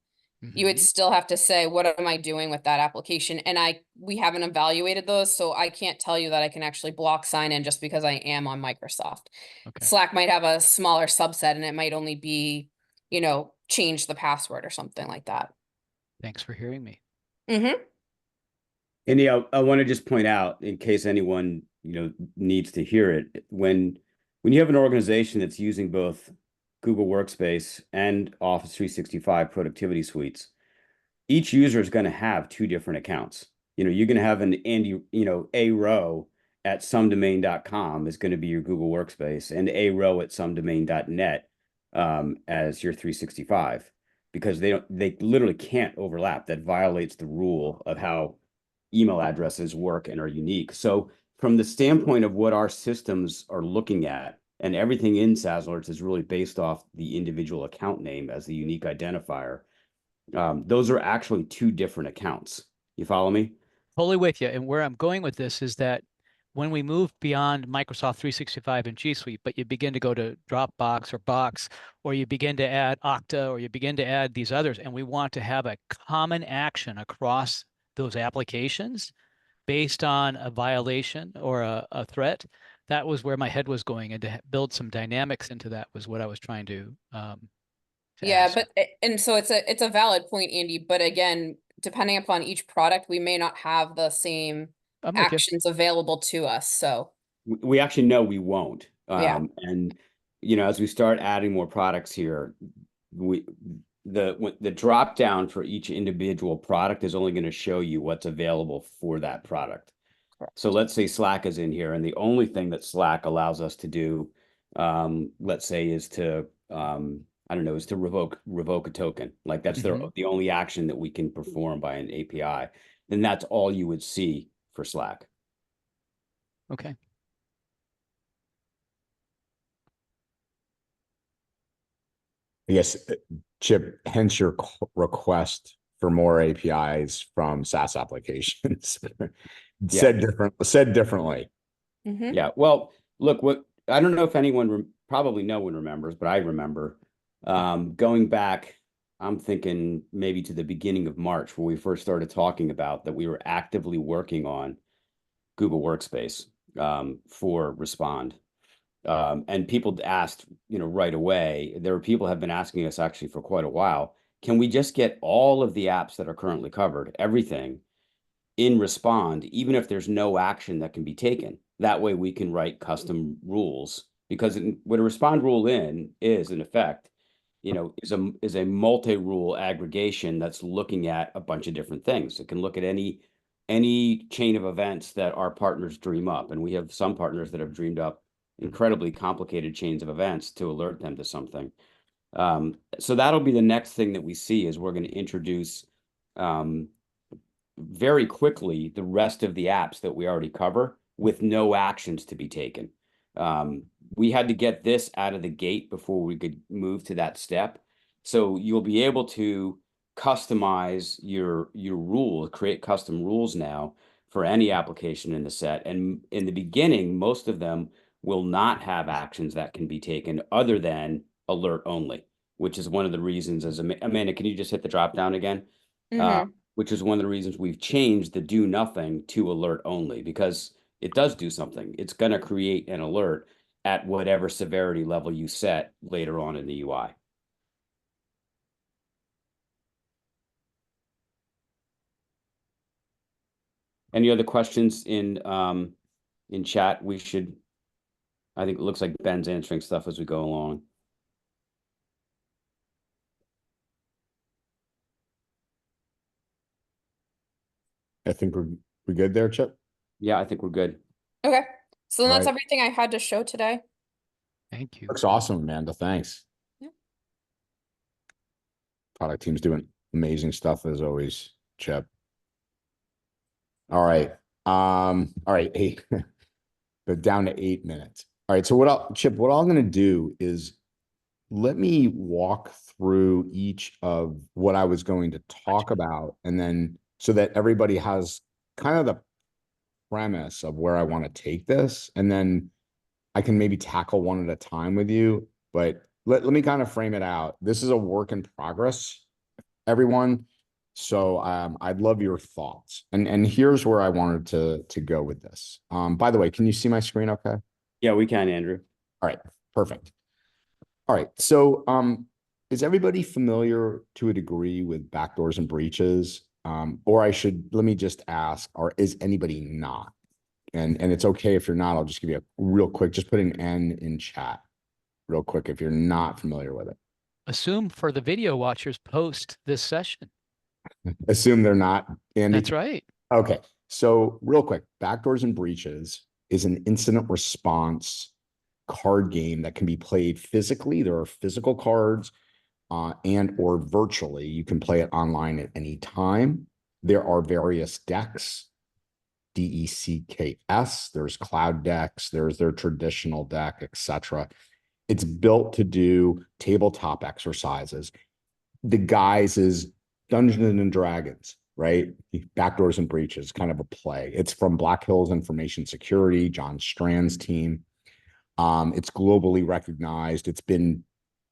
you would still have to say, what am I doing with that application? And we haven't evaluated those, so I can't tell you that I can actually block sign in just because I am on Microsoft. Okay. Slack might have a smaller subset and it might only be, you know, change the password or something like that. Thanks for hearing me. Mm-hmm. Andy, I want to just point out, in case anyone needs to hear it, when you have an organization that's using both Google Workspace and Office 365 productivity suites, each user is going to have two different accounts. You're going to have an Andy, a row at somedomain.com is going to be your Google Workspace, and a row at somedomain.net as your 365. because they literally can't overlap. That violates the rule of how email addresses work and are unique. So from the standpoint of what our systems are looking at, and everything in Saas Alerts is really based off the individual account name as the unique identifier. Those are actually two different accounts. You follow me? Totally with you. And where I'm going with this is that when we move beyond Microsoft 365 and G Suite, but you begin to go to Dropbox or Box, or you begin to add Okta, or you begin to add these others, and we want to have a common action across those applications based on a violation or a threat, that was where my head was going, and to build some dynamics into that was what I was trying to Yeah, ask. and so it's a valid point, Andy, but again, depending upon each product, we may not have the same I'm with you. actions available to us, so. We actually know we won't. Yeah. And as we start adding more products here, the drop down for each individual product is only going to show you what's available for that product. Correct. So let's say Slack is in here, and the only thing that Slack allows us to do, let's say, is to I don't know, is to revoke a token. Like that's the only action that we can perform by an API. Then that's all you would see for Slack. Okay. I guess, Chip, hence your request for more APIs from SaaS applications. Said differently. Mhm. Yeah. Well, look, what I don't know if anyone, probably no one remembers, but I remember going back, I'm thinking maybe to the beginning of March, when we first started talking about that we were actively working on Google Workspace for Respond. And people asked, right away, there were people have been asking us actually for quite a while, can we just get all of the apps that are currently covered, everything, in Respond, even if there's no action that can be taken? That way we can write custom rules, because what a Respond rule is in effect, is a multi-rule aggregation that's looking at a bunch of different things. It can look at any chain of events that our partners dream up. And we have some partners that have dreamed up incredibly complicated chains of events to alert them to something. So that'll be the next thing that we see, is we're going to introduce very quickly the rest of the apps that we already cover with no actions to be taken. We had to get this out of the gate before we could move to that step. So you'll be able to customize your rules, create custom rules now for any application in the set. And in the beginning, most of them will not have actions that can be taken other than alert only, which is one of the reasons, as Amanda, can you just hit the drop down again? Which is one of the reasons we've changed the do nothing to alert only, because it does do something. It's going to create an alert at whatever severity level you set later on in the UI. Any other questions in chat? I think it looks like Ben's answering stuff as we go along. I think we're good there, Chip. Yeah, I think we're good. Okay, so then that's Right. everything I had to show today. Thank you. Looks awesome, Amanda. Thanks. Yeah. Product team's doing amazing stuff as always, Chip. All right. All right. Hey, but down to 8 minutes. All right. So Chip, what I'm going to do is let me walk through each of what I was going to talk about, and then so that everybody has kind of the premise of where I want to take this, and then I can maybe tackle one at a time with you. But let me kind of frame it out. This is a work in progress, everyone. So I'd love your thoughts. And here's where I wanted to go with this. By the way, can you see my screen okay? Yeah, we can, Andrew. All right, perfect. All right, so is everybody familiar to a degree with backdoors and breaches? Or let me just ask, is anybody not? And it's okay if you're not. I'll just give you a real quick, just put an N in chat real quick if you're not familiar with it. Assume for the video watchers post this session. Assume they're not, Andy. That's right. Okay, so real quick, backdoors and breaches is an incident response card game that can be played physically. There are physical cards and or virtually. You can play it online at any time. There are various decks, DECKS, there's cloud decks, there's their traditional deck, etc. It's built to do tabletop exercises. The guise is Dungeons and Dragons, right? Backdoors and breaches, kind of a play. It's from Black Hills Information Security, John Strand's team. It's globally recognized. It's been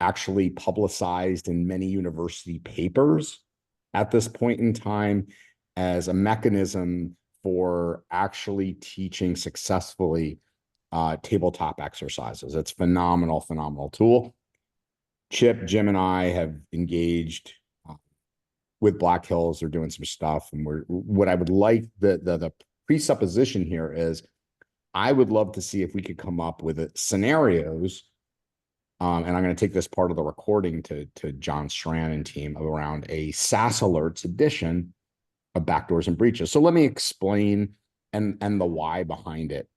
actually publicized in many university papers at this point in time as a mechanism for actually teaching successfully tabletop exercises. It's phenomenal, phenomenal tool. Chip, Jim, and I have engaged with Black Hills. They're doing some stuff, and what I would like, the presupposition here is I would love to see if we could come up with scenarios, and I'm going to take this part of the recording to John Strand and team around a Saas Alerts edition of backdoors and breaches. So let me explain and the why behind it.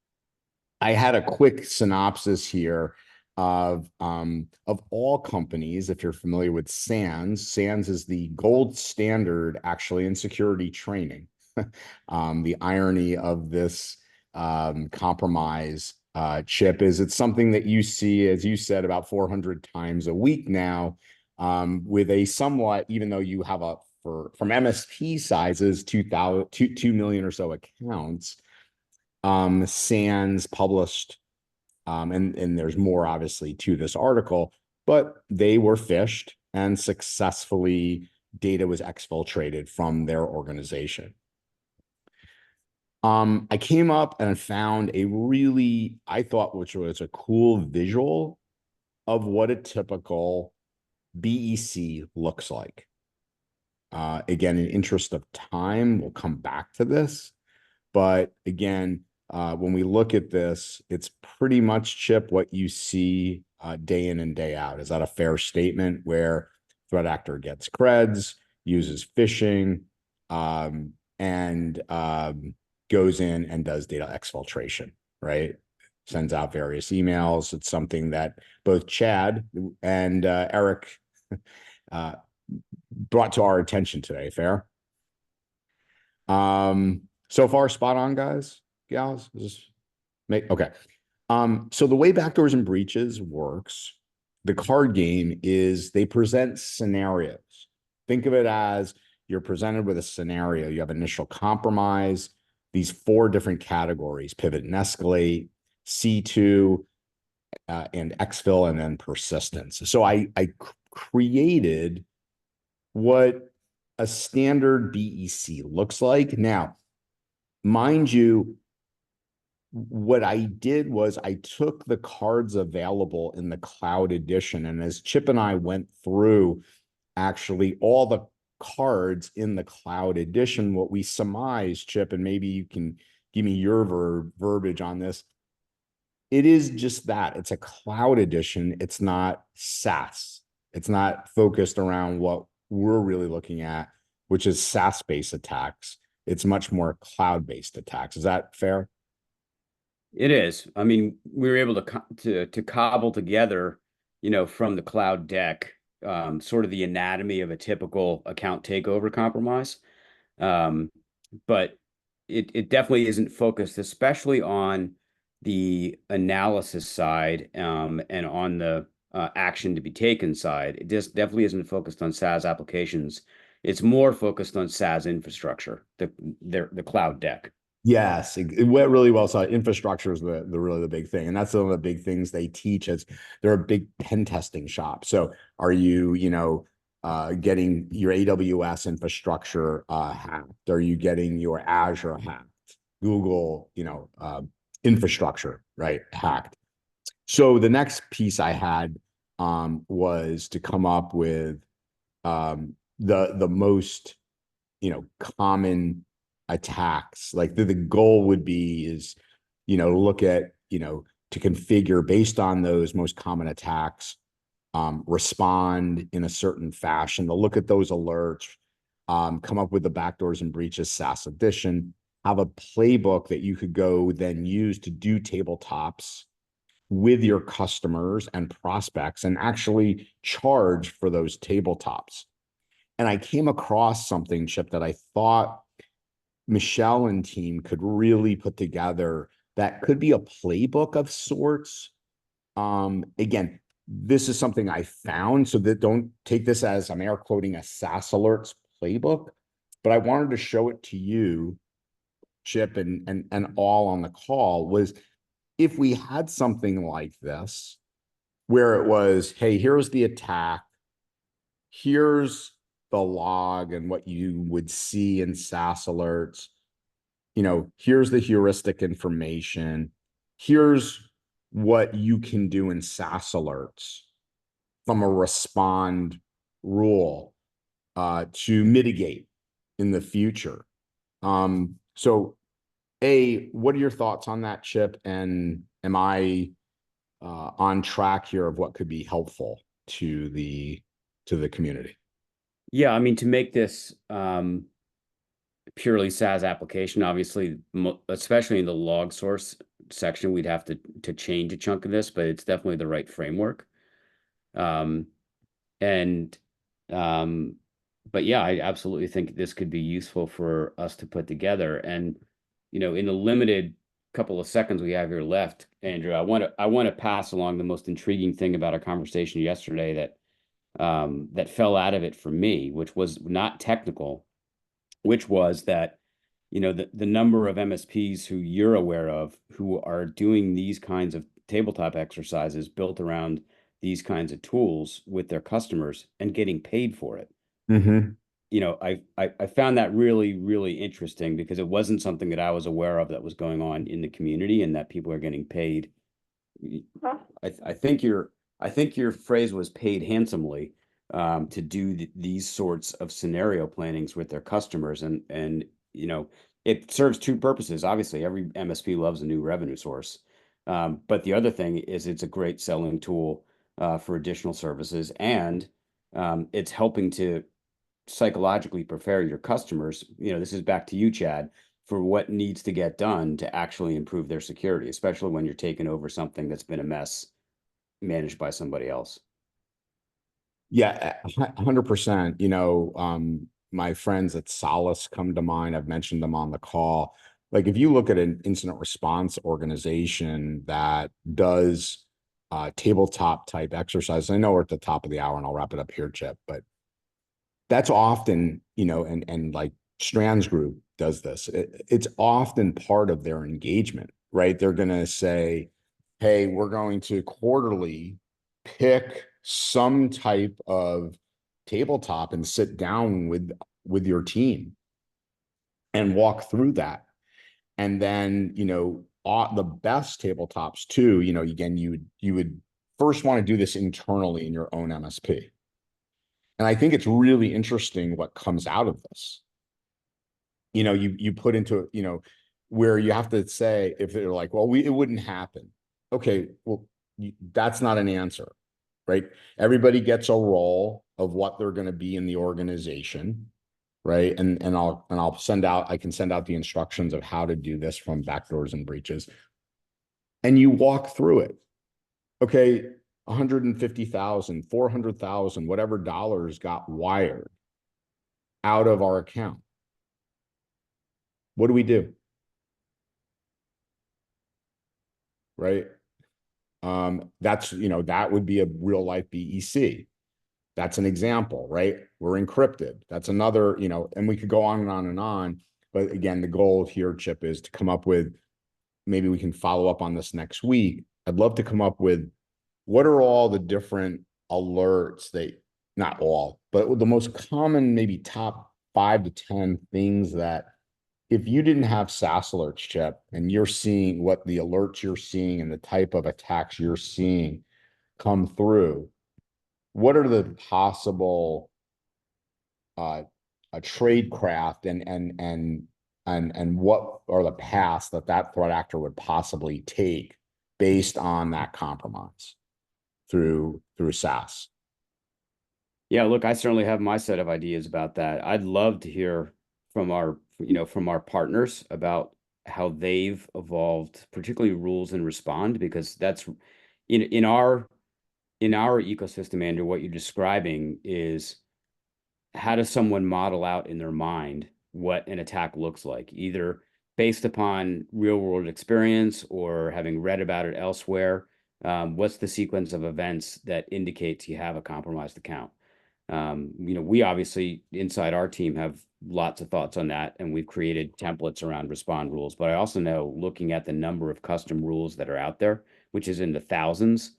I had a quick synopsis here of all companies. If you're familiar with SANS, SANS is the gold standard actually in security training. The irony of this compromise Chip is it's something that you see, as you said, about 400 times a week now, with a somewhat, even though you have from MSP sizes, 2 million or so accounts, SANS published, and there's more obviously to this article, but they were phished and successfully data was exfiltrated from their organization. I came up and found a really, I thought, which was a cool visual of what a typical BEC looks like. Again, in interest of time, we'll come back to this. But again, when we look at this, it's pretty much, Chip, what you see day in and day out. Is that a fair statement where threat actor gets creds, uses phishing, and goes in and does data exfiltration, right? Sends out various emails. It's something that both Chad and Eric brought to our attention today. Fair? So far, spot on, guys, gals. Okay. So the way backdoors and breaches works, the card game is they present scenarios. Think of it as you're presented with a scenario. You have initial compromise, these 4 different categories: pivot and escalate, C2, and exfil, and then persistence. So I created what a standard BEC looks like. Now, mind you, what I did was I took the cards available in the cloud edition, and as Chip and I went through actually all the cards in the cloud edition, what we surmised, Chip, and maybe you can give me your verbiage on this, it is just that. It's a cloud edition. It's not SaaS. It's not focused around what we're really looking at, which is SaaS-based attacks. It's much more cloud-based attacks. Is that fair? It is. I mean, we were able to cobble together, from the cloud deck, sort of the anatomy of a typical account takeover compromise. But it definitely isn't focused, especially on the analysis side, and on the action to be taken side. It just definitely isn't focused on SaaS applications. It's more focused on SaaS infrastructure, the cloud deck. Yes, it went really well. So infrastructure is the really the big thing, and that's one of the big things they teach. As they're a big pen testing shop. So are you, getting your AWS infrastructure hacked? Are you getting your Azure hacked? Google, infrastructure, right, hacked? So the next piece I had was to come up with the most, common attacks. Like the goal would be is, look at, to configure based on those most common attacks, respond in a certain fashion, to look at those alerts, come up with the backdoors and breaches SaaS edition, have a playbook that you could go then use to do tabletops with your customers and prospects and actually charge for those tabletops. And I came across something, Chip, that I thought Michelle and team could really put together that could be a playbook of sorts. Again, this is something I found, so that don't take this as I'm air quoting a Saas Alerts playbook, but I wanted to show it to you, Chip, and all on the call. Was if we had something like this, where it was, hey, here's the attack, here's the log and what you would see in Saas Alerts, here's the heuristic information, here's what you can do in Saas Alerts from a respond rule to mitigate in the future. So what are your thoughts on that, Chip? And am I on track here of what could be helpful to the community? Yeah, I mean, to make this purely SaaS application, obviously, especially in the log source section, we'd have to change a chunk of this, but it's definitely the right framework. But yeah, I absolutely think this could be useful for us to put together. And in the limited couple of seconds we have here left, Andrew, I want to pass along the most intriguing thing about our conversation yesterday that fell out of it for me, which was not technical, which was that the number of MSPs who you're aware of who are doing these kinds of tabletop exercises built around these kinds of tools with their customers and getting paid for it. Mm-hmm. I found that really, really interesting, because it wasn't something that I was aware of that was going on in the community, and that people are getting paid. I think your phrase was paid handsomely to do these sorts of scenario plannings with their customers, and it serves two purposes. Obviously, every MSP loves a new revenue source, but the other thing is it's a great selling tool for additional services, and it's helping to psychologically prepare your customers. This is back to you, Chad, for what needs to get done to actually improve their security, especially when you're taking over something that's been a mess managed by somebody else. Yeah, 100%. My friends at Solace come to mind. I've mentioned them on the call. Like, if you look at an incident response organization that does tabletop type exercise, I know we're at the top of the hour and I'll wrap it up here, Chip, but that's often, and like Strand's group does this. It's often part of their engagement, right? They're going to say, hey, we're going to quarterly pick some type of tabletop and sit down with your team and walk through that. And then, the best tabletops too, again, you would first want to do this internally in your own MSP. And I think it's really interesting what comes out of this. You put into, where you have to say, if they're like, well, it wouldn't happen. Okay, well, that's not an answer, right? Everybody gets a role of what they're going to be in the organization, right? And I can send out the instructions of how to do this from backdoors and breaches. And you walk through it. Okay, 150,000, 400,000, whatever dollars got wired out of our account. What do we do? Right? That would be a real life BEC. That's an example, right? We're encrypted. That's another, and we could go on and on and on. But again, the goal here, Chip, is to come up with, maybe we can follow up on this next week. I'd love to come up with, what are all the different alerts not all, but the most common, maybe top 5 to 10 things that, if you didn't have Saas Alerts, Chip, and you're seeing what the alerts you're seeing and the type of attacks you're seeing come through, what are the possible trade craft and what are the paths that threat actor would possibly take based on that compromise through Saas? Yeah, look, I certainly have my set of ideas about that. I'd love to hear from our partners about how they've evolved, particularly rules and respond, because in our ecosystem, Andrew, what you're describing is how does someone model out in their mind what an attack looks like, either based upon real world experience or having read about it elsewhere. What's the sequence of events that indicates you have a compromised account? We obviously inside our team have lots of thoughts on that, and we've created templates around respond rules. But I also know, looking at the number of custom rules that are out there, which is in the thousands,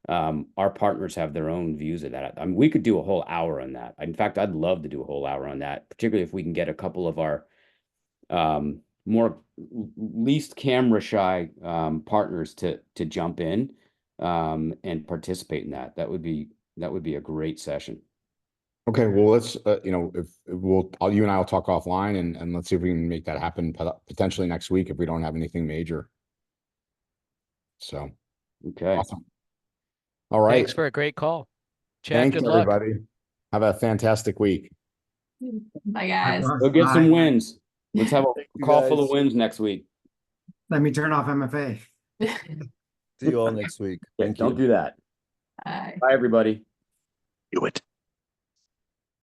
our partners have their own views of that. I mean, we could do a whole hour on that. In fact, I'd love to do a whole hour on that, particularly if we can get a couple of our more least camera shy partners to jump in and participate in that. That would be a great session. Okay, well, let's, if you and I will talk offline and let's see if we can make that happen potentially next week if we don't have anything major. So, okay. Awesome. All right. Thanks for a great call. Chad, Thanks, good luck. everybody. Have a fantastic week. Bye, guys. Go get some Bye. wins. Let's have a you, call full guys. of wins next week. Let me turn off MFA. See you all next week. Yeah, Thank don't you. do that. Bye. Bye, everybody. Do it.